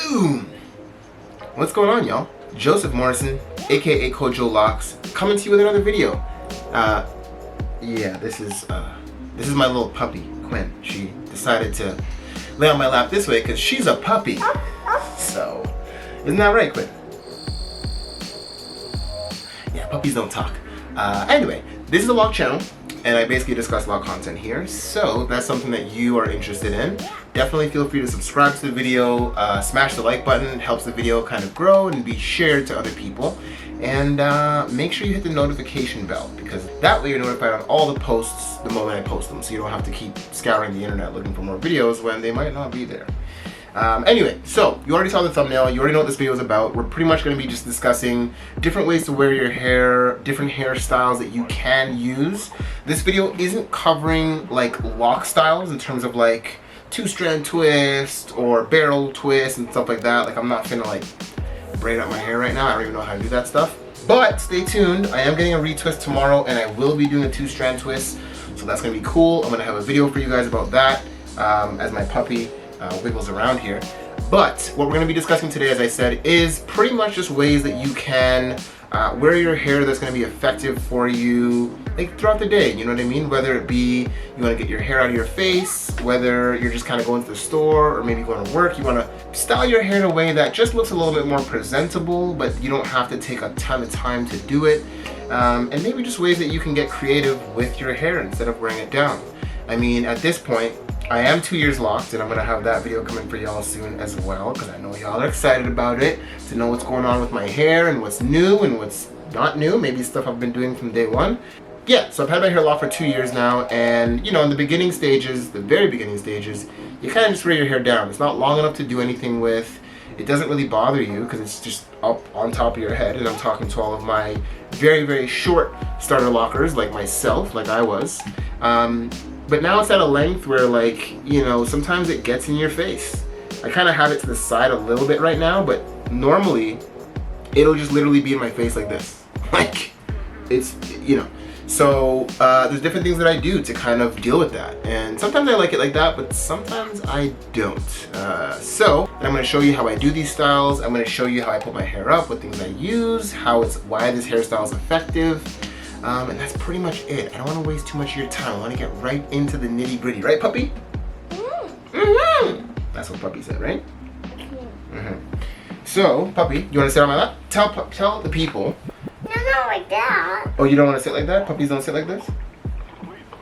Boom! What's going on, y'all? Joseph Morrison, aka Kojo Locs, coming to you with another video. Yeah, this is my little puppy, Quinn. She decided to lay on my lap this way because she's a puppy. So, isn't that right, Quinn? Yeah, puppies don't talk. Anyway, this is a log channel, and I basically discuss log content here. So, if that's something that you are interested in, definitely feel free to subscribe to the video, smash the like button. It helps the video kind of grow and be shared to other people. And make sure you hit the notification bell, because that way you're notified on all the posts the moment I post them, so you don't have to keep scouring the internet looking for more videos when they might not be there. Anyway, so you already saw the thumbnail, you already know what this video is about. We're pretty much going to be just discussing different ways to wear your hair, different hairstyles that you can use. This video isn't covering like lock styles in terms of like two-strand twist or barrel twist and stuff like that. Like, I'm not finna like braid up my hair right now. I don't even know how to do that stuff. But stay tuned. I am getting a retwist tomorrow, and I will be doing a two-strand twist. So that's gonna be cool. I'm gonna have a video for you guys about that as my puppy wiggles around here. But what we're gonna be discussing today, as I said, is pretty much just ways that you can wear your hair that's gonna be effective for you like throughout the day, you know what I mean? Whether it be you wanna get your hair out of your face, whether you're just kind of going to the store or maybe going to work, you wanna style your hair in a way that just looks a little bit more presentable, but you don't have to take a ton of time to do it. And maybe just ways that you can get creative with your hair instead of wearing it down. I mean, at this point, I am 2 years locked, and I'm gonna have that video coming for y'all soon as well, because I know y'all are excited about it, to know what's going on with my hair and what's new and what's not new, maybe stuff I've been doing from day one. Yeah, so I've had my hair locked for 2 years now, and you know, in the beginning stages, the very beginning stages, you kind of just wear your hair down. It's not long enough to do anything with. It doesn't really bother you because it's just up on top of your head, and I'm talking to all of my very, very short starter lockers like myself, like I was. But now it's at a length where, like, you know, sometimes it gets in your face. I kind of have it to the side a little bit right now, but normally it'll just literally be in my face like this. Like, it's, you know. So there's different things that I do to kind of deal with that. And sometimes I like it like that, but sometimes I don't. So I'm going to show you how I do these styles. I'm going to show you how I put my hair up, what things I use, why this hairstyle is effective. And that's pretty much it. I don't want to waste too much of your time. I want to get right into the nitty gritty. Right, puppy? Mm-hmm. That's what puppy said, right? Mm-hmm. So, puppy, you want to sit on my lap? Tell the people. No, not like that. Oh, you don't want to sit like that? Puppies don't sit like this?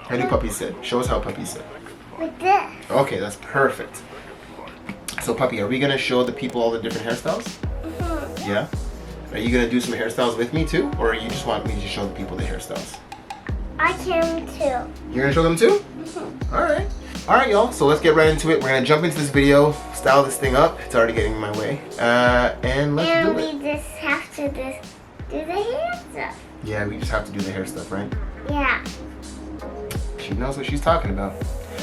How do puppies sit? Show us how puppies sit. Like this. Okay, that's perfect. So, puppy, are we going to show the people all the different hairstyles? Mm-hmm. Yeah? Are you going to do some hairstyles with me too? Or you just want me to show the people the hairstyles? I can too. You're going to show them too? Mm-hmm. Alright. Alright, y'all. So let's get right into it. We're going to jump into this video, style this thing up. It's already getting in my way. And let's do it. And we just have to do the hair stuff. Yeah, we just have to do the hair stuff, right? Yeah. She knows what she's talking about.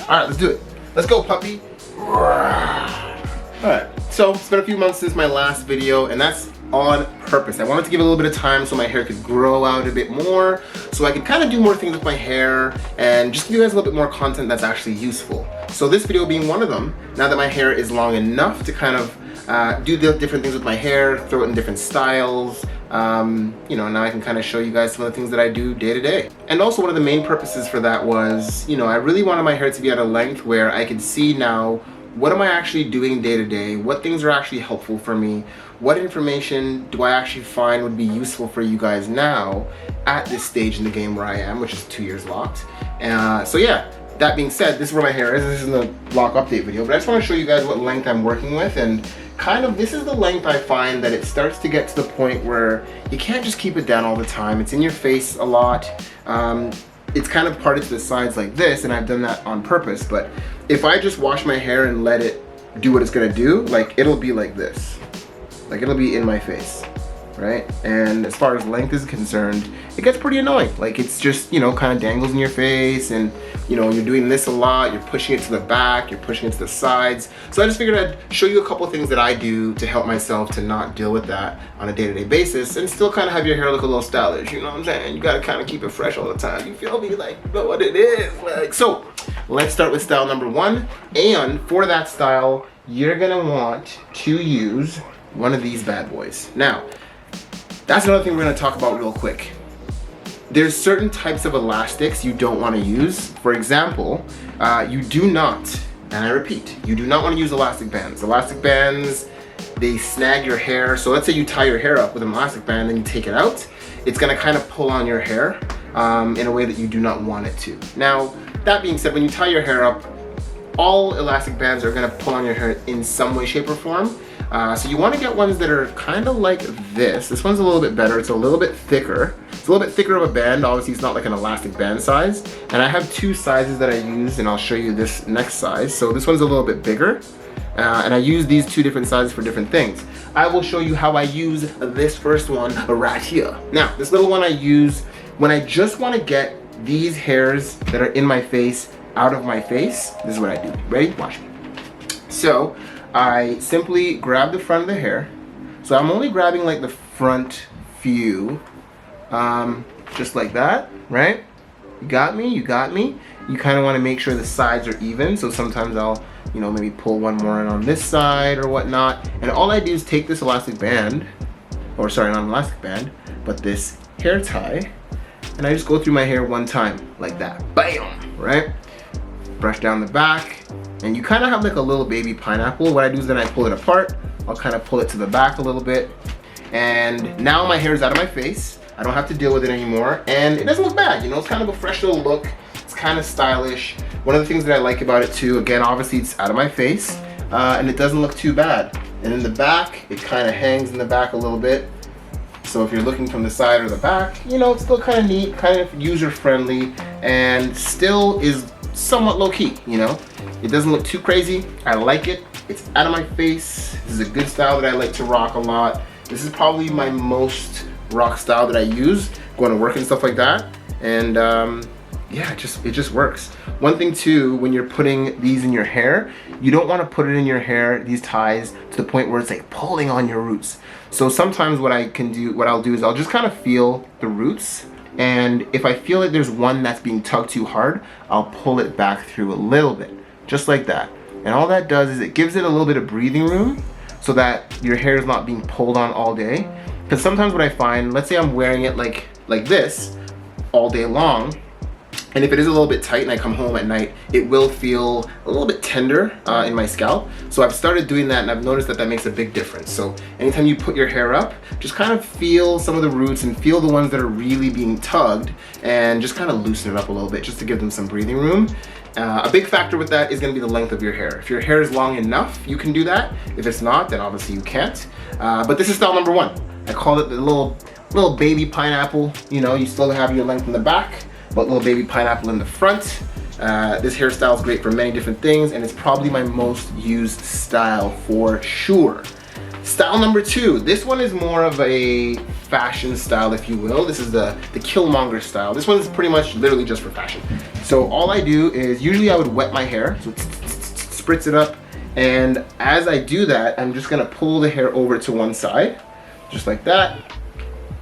Alright, let's do it. Let's go, puppy. Alright, so it's been a few months since my last video, and that's on purpose. I wanted to give it a little bit of time so my hair could grow out a bit more, so I could kind of do more things with my hair and just give you guys a little bit more content that's actually useful. So this video being one of them, now that my hair is long enough to kind of do the different things with my hair, throw it in different styles, you know, now I can kind of show you guys some of the things that I do day to day. And also one of the main purposes for that was, you know, I really wanted my hair to be at a length where I could see now what am I actually doing day to day, what things are actually helpful for me, what information do I actually find would be useful for you guys now at this stage in the game where I am, which is 2 years locked. So yeah, that being said, this is where my hair is. This is the lock update video, but I just want to show you guys what length I'm working with, and kind of this is the length I find that it starts to get to the point where you can't just keep it down all the time. It's in your face a lot. It's kind of parted to the sides like this, and I've done that on purpose, but if I just wash my hair and let it do what it's gonna do, like, it'll be like this. Like, it'll be in my face, right? And as far as length is concerned, it gets pretty annoying. Like, it's just, you know, kind of dangles in your face, and, you know, you're doing this a lot, you're pushing it to the back, you're pushing it to the sides. So I just figured I'd show you a couple of things that I do to help myself to not deal with that on a day-to-day basis and still kind of have your hair look a little stylish, you know what I'm saying? You gotta kind of keep it fresh all the time, you feel me? Like, you know what it is. Like, so let's start with style number one, and for that style, you're gonna want to use one of these bad boys. Now, that's another thing we're gonna talk about real quick. There's certain types of elastics you don't wanna use. For example, you do not, and I repeat, you do not wanna use elastic bands. Elastic bands, they snag your hair. So let's say you tie your hair up with an elastic band and you take it out, it's gonna kind of pull on your hair in a way that you do not want it to. Now, that being said, when you tie your hair up, all elastic bands are gonna pull on your hair in some way, shape, or form. So you wanna get ones that are kind of like this. This one's a little bit better, it's a little bit thicker. It's a little bit thicker of a band, obviously it's not like an elastic band size. And I have two sizes that I use, and I'll show you this next size. So this one's a little bit bigger, and I use these two different sizes for different things. I will show you how I use this first one right here. Now, this little one I use when I just wanna get these hairs that are in my face out of my face. This is what I do. Ready? Watch me. So I simply grab the front of the hair. So I'm only grabbing like the front few, just like that, right? You got me, you got me. You kind of want to make sure the sides are even. So sometimes I'll, maybe pull one more in on this side or whatnot. And all I do is take this elastic band, or sorry, not an elastic band, but this hair tie, and I just go through my hair one time, like that. Bam, right? Brush down the back, and you kind of have like a little baby pineapple. What I do is then I pull it apart. I'll kind of pull it to the back a little bit, and now my hair is out of my face. I don't have to deal with it anymore, and it doesn't look bad. It's kind of a fresh little look. It's kind of stylish. One of the things that I like about it too, again, obviously it's out of my face, and it doesn't look too bad. And in the back, it kind of hangs in the back a little bit. So if you're looking from the side or the back, it's still kind of neat, kind of user-friendly, and still is somewhat low-key, It doesn't look too crazy. I like it. It's out of my face. This is a good style that I like to rock a lot. This is probably my most rock style that I use, going to work and stuff like that. And yeah, it just works. One thing too, when you're putting these in your hair, you don't want to put it in your hair, these ties, to the point where it's like pulling on your roots. So sometimes what I'll do is I'll just kind of feel the roots, and if I feel like there's one that's being tugged too hard, I'll pull it back through a little bit, just like that. And all that does is it gives it a little bit of breathing room so that your hair is not being pulled on all day. Because sometimes what I find, let's say I'm wearing it like this all day long, and if it is a little bit tight and I come home at night, it will feel a little bit tender in my scalp. So I've started doing that, and I've noticed that makes a big difference. So anytime you put your hair up, just kind of feel some of the roots and feel the ones that are really being tugged, and just kind of loosen it up a little bit just to give them some breathing room. A big factor with that is going to be the length of your hair. If your hair is long enough, you can do that. If it's not, then obviously you can't. But this is style number one. I call it the little baby pineapple. You still have your length in the back, but little baby pineapple in the front. This hairstyle is great for many different things, and it's probably my most used style for sure. Style number two, this one is more of a fashion style, if you will. This is the Killmonger style. This one is pretty much literally just for fashion. So all I do is, usually I would wet my hair, so spritz it up, and as I do that, I'm just gonna pull the hair over to one side, just like that.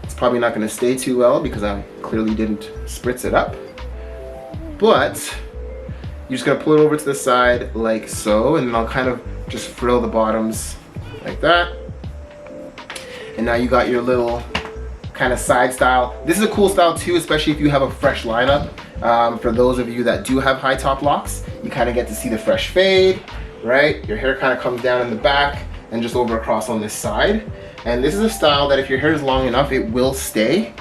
It's probably not gonna stay too well because I clearly didn't spritz it up, but you're just gonna pull it over to the side like so, and then I'll kind of just frill the bottoms like that. And now you got your little kind of side style. This is a cool style too, especially if you have a fresh lineup. For those of you that do have high top locks, you kind of get to see the fresh fade, right? Your hair kind of comes down in the back and just over across on this side. And this is a style that if your hair is long enough, it will stay,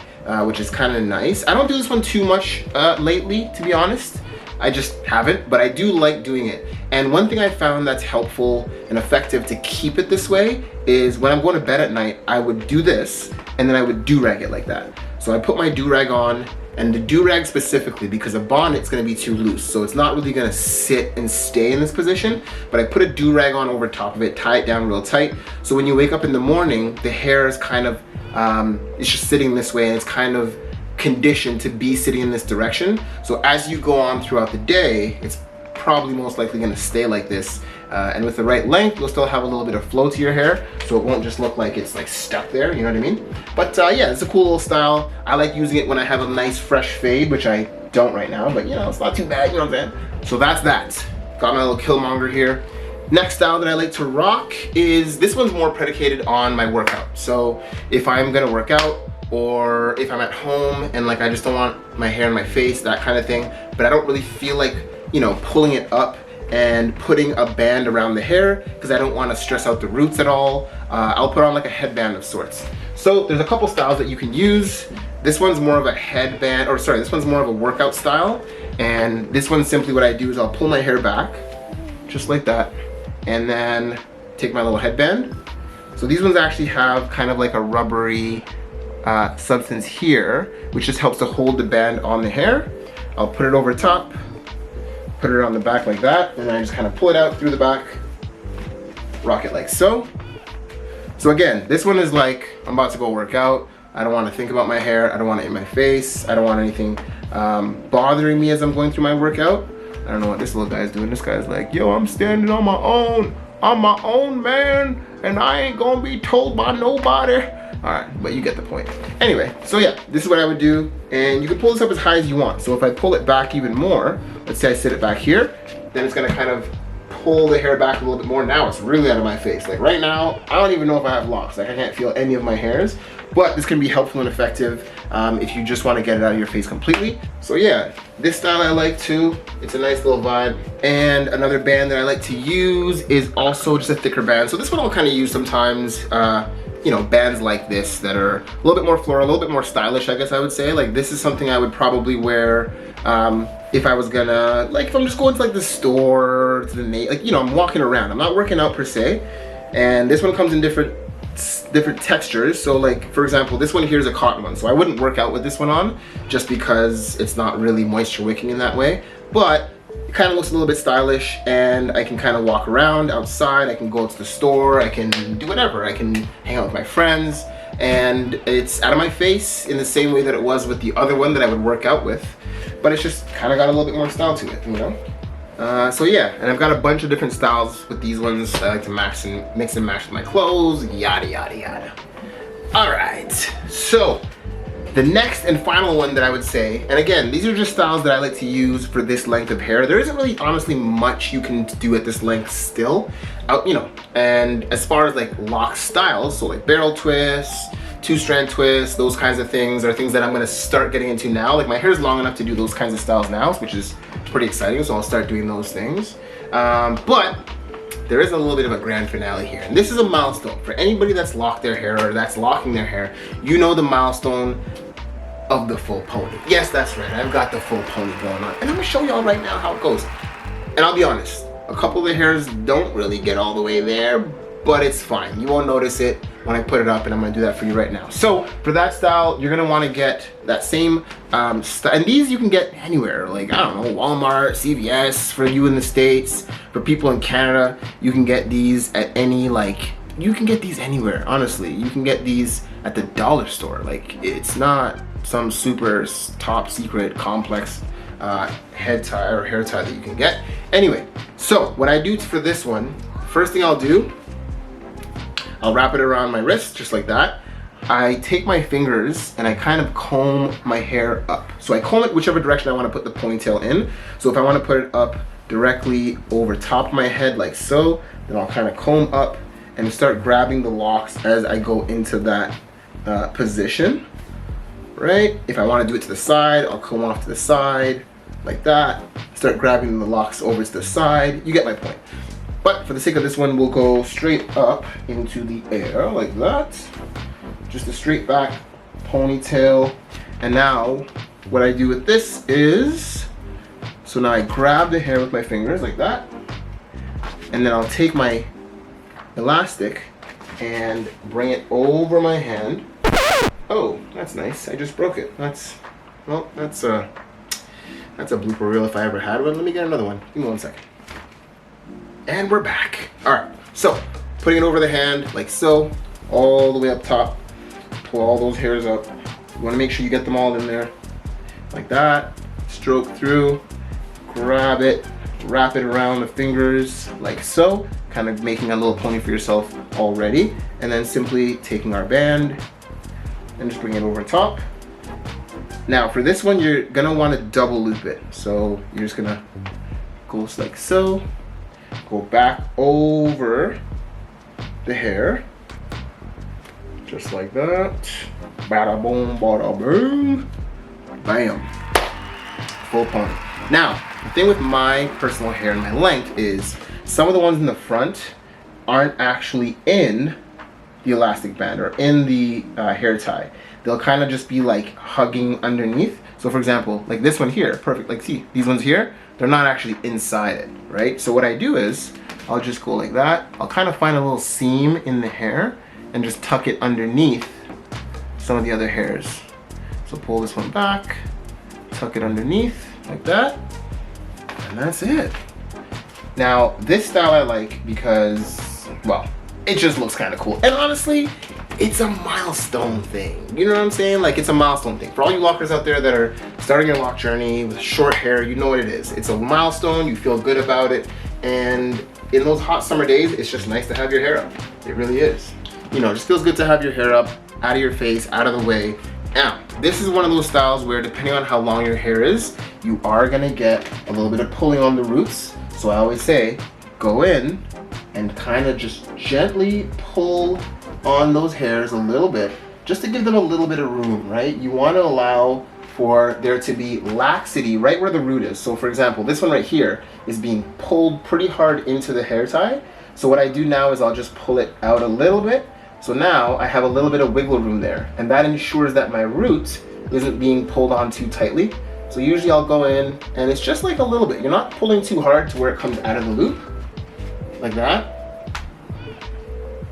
which is kind of nice. I don't do this one too much lately, to be honest. I just haven't, but I do like doing it. And one thing I found that's helpful and effective to keep it this way is when I'm going to bed at night, I would do this, and then I would do-rag it like that. So I put my do-rag on, and the do-rag specifically, because a bonnet's gonna be too loose, so it's not really gonna sit and stay in this position, but I put a do-rag on over top of it, tie it down real tight, so when you wake up in the morning, the hair is kind of, it's just sitting this way, and it's kind of conditioned to be sitting in this direction. So as you go on throughout the day, it's probably most likely gonna stay like this. And with the right length, you'll still have a little bit of flow to your hair, so it won't just look like it's like stuck there, you know what I mean? But yeah, it's a cool little style. I like using it when I have a nice fresh fade, which I don't right now, but it's not too bad, you know what I'm saying? So that's that. Got my little Killmonger here. Next style that I like to rock is, this one's more predicated on my workout. So if I'm gonna work out, or if I'm at home and like I just don't want my hair in my face, that kind of thing, but I don't really feel like, you know, pulling it up and putting a band around the hair because I don't want to stress out the roots at all, I'll put on like a headband of sorts. So there's a couple styles that you can use. This one's more of a headband, or sorry, this one's more of a workout style. And this one, simply what I do is I'll pull my hair back, just like that, and then take my little headband. So these ones actually have kind of like a rubbery substance here, which just helps to hold the band on the hair. I'll put it over top, put it on the back like that, and then I just kind of pull it out through the back, rock it like so. So again, this one is like, I'm about to go work out. I don't want to think about my hair. I don't want it in my face. I don't want anything bothering me as I'm going through my workout. I don't know what this little guy's doing. This guy's like, yo, I'm standing on my own. I'm my own man, and I ain't gonna be told by nobody. All right, but you get the point. Anyway, so yeah, this is what I would do. And you can pull this up as high as you want. So if I pull it back even more, let's say I sit it back here, then it's gonna kind of pull the hair back a little bit more. Now it's really out of my face. Like right now, I don't even know if I have locks. Like I can't feel any of my hairs, but this can be helpful and effective if you just want to get it out of your face completely. So yeah, this style I like too. It's a nice little vibe. And another band that I like to use is also just a thicker band. So this one I'll kind of use sometimes, you know, bands like this that are a little bit more floral, a little bit more stylish, I guess I would say. Like this is something I would probably wear if I was gonna, like if I'm just going to like the store, to the, like, you know, I'm walking around. I'm not working out per se. And this one comes in different textures. So like, for example, this one here is a cotton one. So I wouldn't work out with this one on just because it's not really moisture wicking in that way. But it kind of looks a little bit stylish, and I can kind of walk around outside. I can go to the store. I can do whatever. I can hang out with my friends. And it's out of my face in the same way that it was with the other one that I would work out with. But it's just kind of got a little bit more style to it, you know? So yeah, and I've got a bunch of different styles with these ones. I like to mix and match with my clothes, yada, yada, yada. All right, so the next and final one that I would say, and again, these are just styles that I like to use for this length of hair. There isn't really honestly much you can do at this length still, you know, and as far as like lock styles, so like barrel twists, two-strand twists, those kinds of things are things that I'm gonna start getting into now. Like my hair is long enough to do those kinds of styles now, which is pretty exciting, so I'll start doing those things. But there is a little bit of a grand finale here, and this is a milestone. For anybody that's locked their hair or that's locking their hair, you know the milestone of the full pony. Yes, that's right, I've got the full pony going on. And I'm gonna show y'all right now how it goes. And I'll be honest, a couple of the hairs don't really get all the way there, but it's fine. You won't notice it when I put it up, and I'm gonna do that for you right now. So for that style, you're gonna wanna get that same style, and these you can get anywhere, like, I don't know, Walmart, CVS, for you in the States. For people in Canada, you can get these at any, like, you can get these anywhere, honestly. You can get these at the dollar store. Like, it's not some super top secret complex head tie or hair tie that you can get. Anyway, so what I do for this one, first thing I'll do, I'll wrap it around my wrist, just like that. I take my fingers and I kind of comb my hair up. So I comb it whichever direction I want to put the ponytail in. So if I want to put it up directly over top of my head like so, then I'll kind of comb up and start grabbing the locks as I go into that position, right? If I want to do it to the side, I'll comb off to the side like that. Start grabbing the locks over to the side. You get my point. But for the sake of this one, we'll go straight up into the air like that. Just a straight back ponytail. And now what I do with this is, so now I grab the hair with my fingers like that. And then I'll take my elastic and bring it over my hand. Oh, that's nice. I just broke it. That's a blooper reel if I ever had one. Let me get another one. Give me 1 second. And we're back. All right, so putting it over the hand like so, all the way up top. Pull all those hairs up. You wanna make sure you get them all in there. Like that, stroke through, grab it, wrap it around the fingers like so, kind of making a little pony for yourself already. And then simply taking our band and just bring it over top. Now for this one, you're gonna wanna double loop it. So you're just gonna go like so, go back over the hair, just like that. Bada boom, bada boom, bam, full pony. Now, the thing with my personal hair and my length is some of the ones in the front aren't actually in the elastic band or in the hair tie. They'll kind of just be like hugging underneath. So for example, like this one here, perfect, like see, these ones here, they're not actually inside it, right? So what I do is, I'll just go like that. I'll kind of find a little seam in the hair and just tuck it underneath some of the other hairs. So pull this one back, tuck it underneath like that, and that's it. Now, this style I like because, well, it just looks kind of cool. And honestly, it's a milestone thing. You know what I'm saying? Like, it's a milestone thing. For all you lockers out there that are starting your lock journey with short hair, you know what it is. It's a milestone, you feel good about it, and in those hot summer days, it's just nice to have your hair up. It really is. You know, it just feels good to have your hair up, out of your face, out of the way. Now, this is one of those styles where depending on how long your hair is, you are gonna get a little bit of pulling on the roots. So I always say, go in and kind of just gently pull on those hairs a little bit, just to give them a little bit of room, right? You want to allow for there to be laxity right where the root is. So for example, this one right here is being pulled pretty hard into the hair tie. So what I do now is I'll just pull it out a little bit. So now I have a little bit of wiggle room there, and that ensures that my root isn't being pulled on too tightly. So usually I'll go in and it's just like a little bit. You're not pulling too hard to where it comes out of the loop, like that,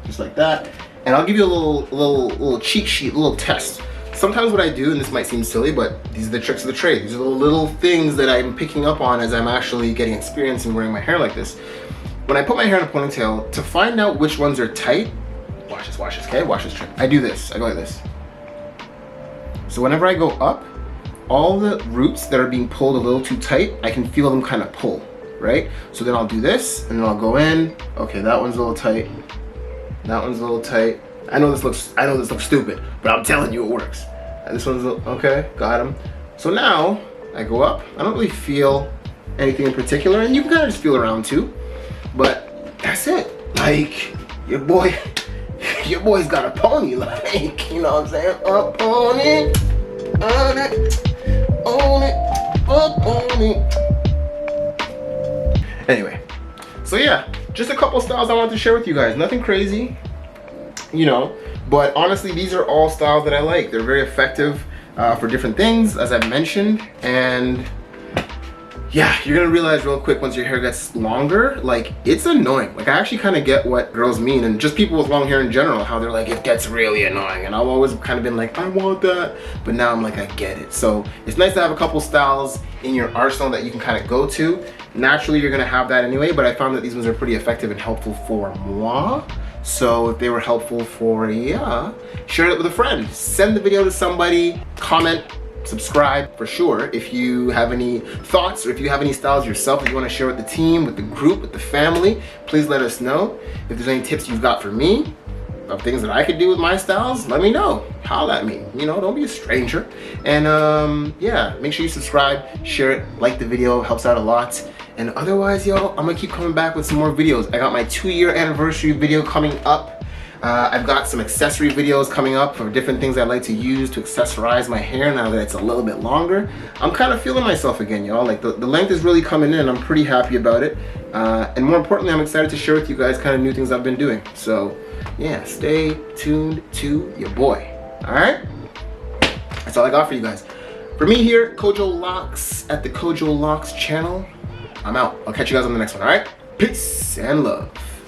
just like that. And I'll give you a little cheat sheet, a little test. Sometimes what I do, and this might seem silly, but these are the tricks of the trade. These are the little things that I'm picking up on as I'm actually getting experience in wearing my hair like this. When I put my hair in a ponytail, to find out which ones are tight, watch this, okay? Watch this trick. I do this, I go like this. So whenever I go up, all the roots that are being pulled a little too tight, I can feel them kind of pull, right? So then I'll do this, and then I'll go in. Okay, that one's a little tight. That one's a little tight. I know this looks stupid, but I'm telling you it works. And this one's okay, got him. So now I go up. I don't really feel anything in particular, and you can kind of just feel around too. But that's it. Like your boy's got a pony. Like, you know what I'm saying? A pony, on it, up on it. Anyway, so yeah. Just a couple styles I wanted to share with you guys. Nothing crazy, you know, but honestly, these are all styles that I like. They're very effective for different things, as I mentioned. And yeah, you're gonna realize real quick once your hair gets longer, like it's annoying. Like I actually kind of get what girls mean, and just people with long hair in general, how they're like, it gets really annoying. And I've always kind of been like, I want that. But now I'm like, I get it. So it's nice to have a couple styles in your arsenal that you can kind of go to. Naturally, you're gonna have that anyway, but I found that these ones are pretty effective and helpful for moi. So if they were helpful for ya, share it with a friend. Send the video to somebody, comment, subscribe for sure. If you have any thoughts or if you have any styles yourself that you wanna share with the team, with the group, with the family, please let us know. If there's any tips you've got for me, of things that I could do with my styles, let me know. Holla at me, you know, don't be a stranger. And yeah, make sure you subscribe, share it, like the video, helps out a lot. And otherwise, yo, I'm gonna keep coming back with some more videos. I got my 2-year anniversary video coming up. I've got some accessory videos coming up for different things I like to use to accessorize my hair now that it's a little bit longer. I'm kind of feeling myself again, y'all. Like the length is really coming in and I'm pretty happy about it. And more importantly, I'm excited to share with you guys kind of new things I've been doing. So yeah, stay tuned to your boy, all right? That's all I got for you guys. For me here, Kojo Locs at the Kojo Locs channel, I'm out. I'll catch you guys on the next one, all right? Peace and love.